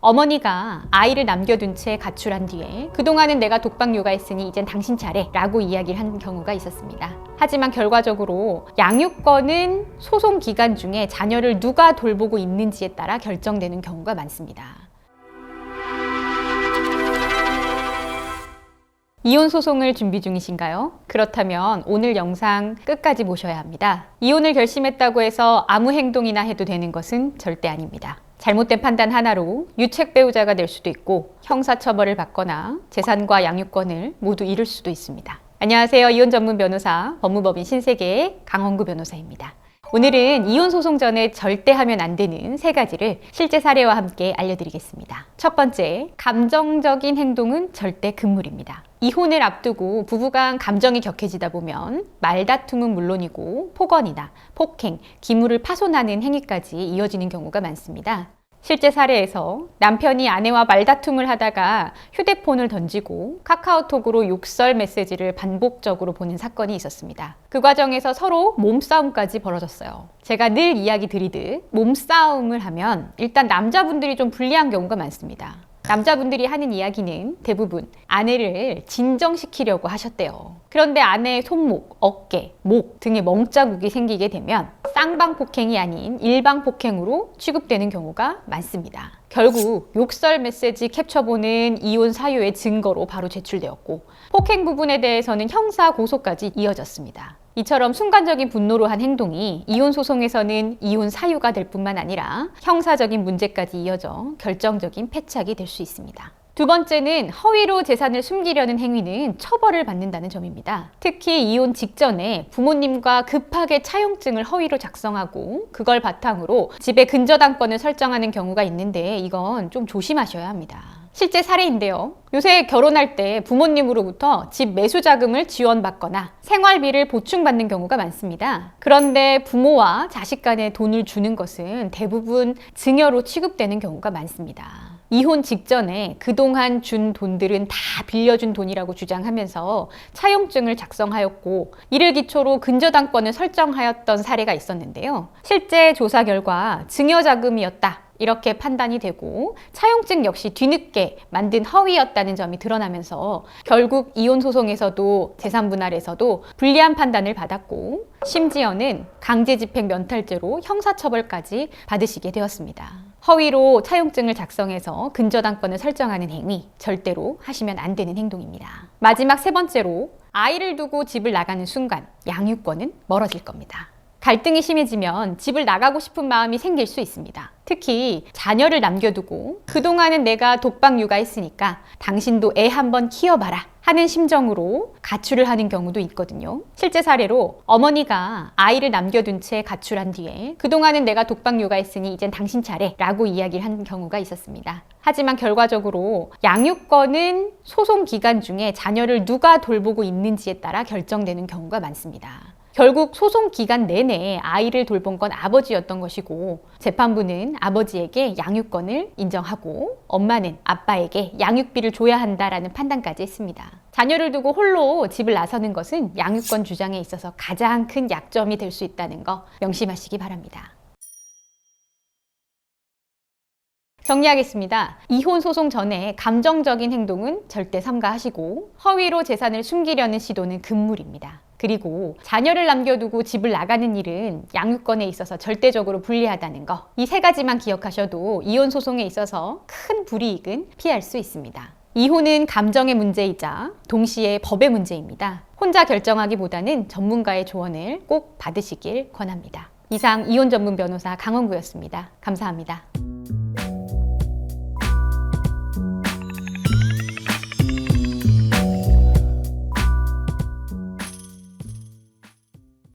어머니가 아이를 남겨둔 채 가출한 뒤에 그동안은 내가 독박 육아했으니 이젠 당신 차례 라고 이야기를 한 경우가 있었습니다. 하지만 결과적으로 양육권은 소송 기간 중에 자녀를 누가 돌보고 있는지에 따라 결정되는 경우가 많습니다. 이혼 소송을 준비 중이신가요? 그렇다면 오늘 영상 끝까지 보셔야 합니다. 이혼을 결심했다고 해서 아무 행동이나 해도 되는 것은 절대 아닙니다. 잘못된 판단 하나로 유책 배우자가 될 수도 있고 형사처벌을 받거나 재산과 양육권을 모두 잃을 수도 있습니다. 안녕하세요. 이혼 전문 변호사 법무법인 신세계의 강원구 변호사입니다. 오늘은 이혼 소송 전에 절대 하면 안 되는 3가지를 실제 사례와 함께 알려드리겠습니다. 첫 번째, 감정적인 행동은 절대 금물입니다. 이혼을 앞두고 부부간 감정이 격해지다 보면 말다툼은 물론이고 폭언이나 폭행, 기물을 파손하는 행위까지 이어지는 경우가 많습니다. 실제 사례에서 남편이 아내와 말다툼을 하다가 휴대폰을 던지고 카카오톡으로 욕설 메시지를 반복적으로 보낸 사건이 있었습니다. 그 과정에서 서로 몸싸움까지 벌어졌어요. 제가 늘 이야기 드리듯 몸싸움을 하면 일단 남자분들이 좀 불리한 경우가 많습니다. 남자분들이 하는 이야기는 대부분 아내를 진정시키려고 하셨대요. 그런데 아내의 손목, 어깨, 목 등에 멍자국이 생기게 되면 쌍방폭행이 아닌 일방폭행으로 취급되는 경우가 많습니다. 결국 욕설 메시지 캡처본은 이혼 사유의 증거로 바로 제출되었고 폭행 부분에 대해서는 형사 고소까지 이어졌습니다. 이처럼 순간적인 분노로 한 행동이 이혼 소송에서는 이혼 사유가 될 뿐만 아니라 형사적인 문제까지 이어져 결정적인 패착이 될 수 있습니다. 두 번째는 허위로 재산을 숨기려는 행위는 처벌을 받는다는 점입니다. 특히 이혼 직전에 부모님과 급하게 차용증을 허위로 작성하고 그걸 바탕으로 집의 근저당권을 설정하는 경우가 있는데 이건 좀 조심하셔야 합니다. 실제 사례인데요. 요새 결혼할 때 부모님으로부터 집 매수 자금을 지원받거나 생활비를 보충받는 경우가 많습니다. 그런데 부모와 자식 간에 돈을 주는 것은 대부분 증여로 취급되는 경우가 많습니다. 이혼 직전에 그동안 준 돈들은 다 빌려준 돈이라고 주장하면서 차용증을 작성하였고 이를 기초로 근저당권을 설정하였던 사례가 있었는데요. 실제 조사 결과 증여자금이었다. 이렇게 판단이 되고 차용증 역시 뒤늦게 만든 허위였다는 점이 드러나면서 결국 이혼 소송에서도 재산분할에서도 불리한 판단을 받았고 심지어는 강제집행 면탈죄로 형사처벌까지 받으시게 되었습니다. 허위로 차용증을 작성해서 근저당권을 설정하는 행위 절대로 하시면 안 되는 행동입니다. 마지막 3번째로 아이를 두고 집을 나가는 순간 양육권은 멀어질 겁니다. 갈등이 심해지면 집을 나가고 싶은 마음이 생길 수 있습니다. 특히 자녀를 남겨두고 그동안은 내가 독박 육아했으니까 당신도 애 한번 키워봐라 하는 심정으로 가출을 하는 경우도 있거든요. 실제 사례로 어머니가 아이를 남겨둔 채 가출한 뒤에 그동안은 내가 독박 육아했으니 이젠 당신 차례 라고 이야기를 한 경우가 있었습니다. 하지만 결과적으로 양육권은 소송 기간 중에 자녀를 누가 돌보고 있는지에 따라 결정되는 경우가 많습니다. 결국 소송 기간 내내 아이를 돌본 건 아버지였던 것이고 재판부는 아버지에게 양육권을 인정하고 엄마는 아빠에게 양육비를 줘야 한다라는 판단까지 했습니다. 자녀를 두고 홀로 집을 나서는 것은 양육권 주장에 있어서 가장 큰 약점이 될 수 있다는 거 명심하시기 바랍니다. 정리하겠습니다. 이혼 소송 전에 감정적인 행동은 절대 삼가하시고 허위로 재산을 숨기려는 시도는 금물입니다. 그리고 자녀를 남겨두고 집을 나가는 일은 양육권에 있어서 절대적으로 불리하다는 거. 이 3가지만 기억하셔도 이혼 소송에 있어서 큰 불이익은 피할 수 있습니다. 이혼은 감정의 문제이자 동시에 법의 문제입니다. 혼자 결정하기보다는 전문가의 조언을 꼭 받으시길 권합니다. 이상 이혼 전문 변호사 강원구였습니다. 감사합니다.